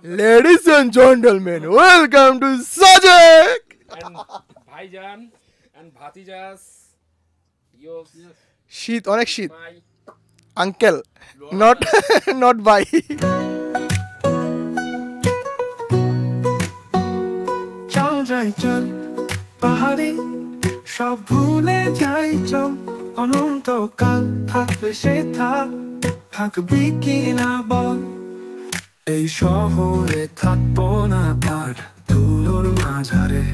Ladies and gentlemen, welcome to Sajak! And Bhaijan and Bhatijas. Yes. Sheet, onek sheet. My Uncle, not not bhai. চল যাই চল পাহাড়ে সব ভুলে যাই চল অনন্তকাল থাকবে সে থাকবি কি না বল এই শহরে থাকবো না আর ধুলোর মাঝারে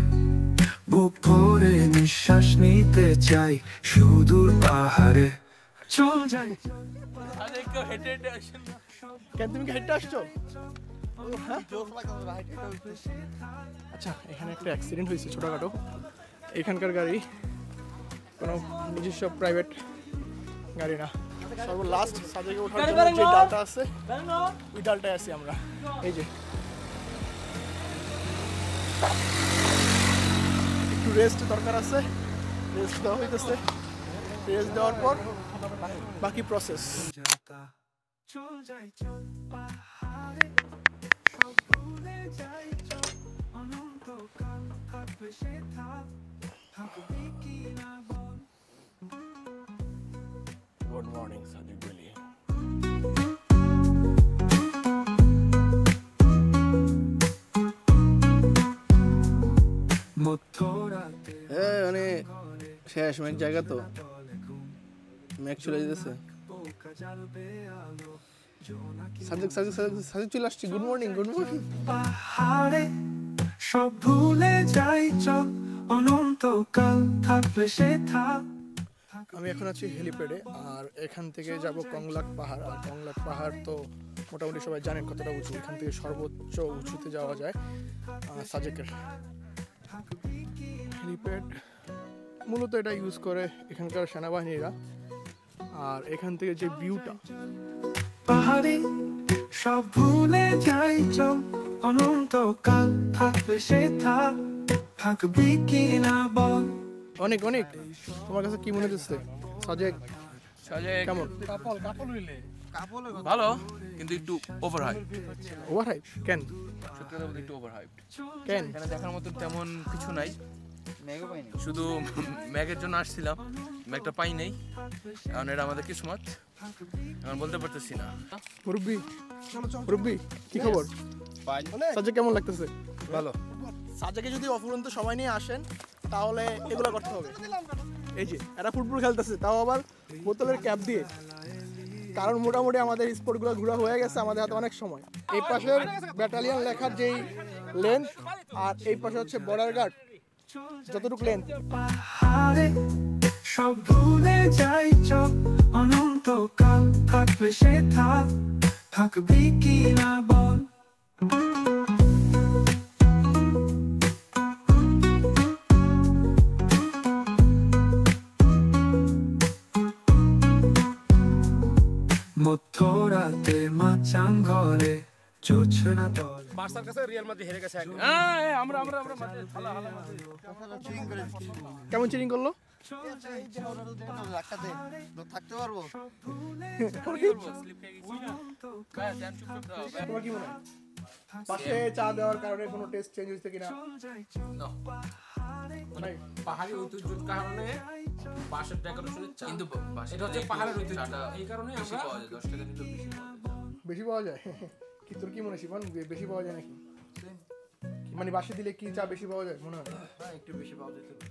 বুক ভরে নিঃশ্বাস নিতে চাই সুদূর পাহাড়ে চল যাই কেন তুমি কি হেঁটে আসছো? আচ্ছা, এখানে একটা অ্যাক্সিডেন্ট হয়েছে ছোটখাটো। এখানকার গাড়ি কোনো নিজস্ব প্রাইভেট গাড়ি না। সর্বলাস্ট সাজেকে ওঠার জন্য যে ডালটা আছে ওই ডালটায় আছি আমরা। এই যে একটু রেস্ট দরকার আছে, রেস্ট দেওয়া হইতেছে। রেস্ট দেওয়ার পর বাকি প্রসেস। চল যাই চল পাহাড়ে সব ভুলে যাই চল অনন্তকাল থাকবে সে থাকবি কি না বল গুড মর্নিং সাজেক ভ্যালি। মধ্যরাতে মানে শেষ মেঘ জায়গা তো মেঘ চলে যেতেছে। সাজেক সাজেক সাজেক সাজেক চলে আসছি। Good morning, good morning. পাহাড়ে সব ভুলে যাই চল অনন্তকাল থাকবে সে আমি এখন আছি হেলিপ্যাডে, আর এখান থেকে যাব কংলাক পাহাড়। আর কংলাক পাহাড় তো মোটামুটি সবাই জানেন কতটা উঁচু। এখান থেকে সর্বোচ্চ উঁচুতে যাওয়া যায় সাজেকের। হেলিপ্যাড মূলত এটা ইউজ করে এখানকার সেনাবাহিনীরা। আর এখান থেকে যে ভিউটা, পাহাড়ে সব ভুলে যাই চল অনন্তকাল থাকবে সে থাকবি কি না বল অনেক অনেক। তোমার কাছে কি মনে হচ্ছে সাজেক? সাজেক কেমন? ভালো কিন্তু একটু ওভার হাইপ। ওভার হাইপ কেন? সত্যি কথা বলতে একটু ওভার হাইপ। কেন? এখানে দেখার মতো তেমন কিছু নাই, শুধু ম্যাগের জন্য আসছিলাম, ম্যাগটা পাই নাই। কারণ এটা আমাদের কিসমত, এখন বলতে পারতেছি না। মুরব্বি, মুরব্বি কি খবর? সাজেক কেমন লাগতেছে? ভালো। সাজেকে যদি অফুরন্ত সময় নিয়ে আসেন তাহলে এগুলো করতে হবে। এই যে এরা ফুটবল খেলতেছে, তাও আবার বোতলের ক্যাপ দিয়ে। কারণ মোটামুটি আমাদের স্পোর্টগুলো ঘোরা হয়ে গেছে, আমাদের হাতে অনেক সময়। এই পাশের ব্যাটালিয়ন লেখার যেই লেন্থ, আর এই পাশে হচ্ছে বর্ডার গার্ড যতটুকু লেন্থ। পাহাড়ে সব ভুলে যাই চল অনন্তকাল থাকবে সে থাকবি কি না বল মধ্যরাতে মাচাং ঘরে জোছনা তলে বার্সার কাছে রিয়াল মাদ্রিদ হেরে গেছে। আমরা কেমন চিটিং করলো? থাকতে পারবো। তোমার কি মনে হয় পাশে চা দেওয়ার কারণে কোনো টেস্ট চেঞ্জ হয়েছে কিনা? নাই। পাহাড়ি ঐতিহ্যের কারণে বাঁশের ডেকোরেশনের চা, কিন্তু এটা হচ্ছে পাহাড়ের ঐতিহ্য, এই কারণে আমরা 10 টাকা নিতে বেশি পাওয়া যায়। কি তোর কি মনে হয় শিবন, বেশি পাওয়া যায় নাকি? মানে বাসে দিলে কি চা বেশি পাওয়া যায় মনে হয়? একটু বেশি পাওয়া যেতে পারে।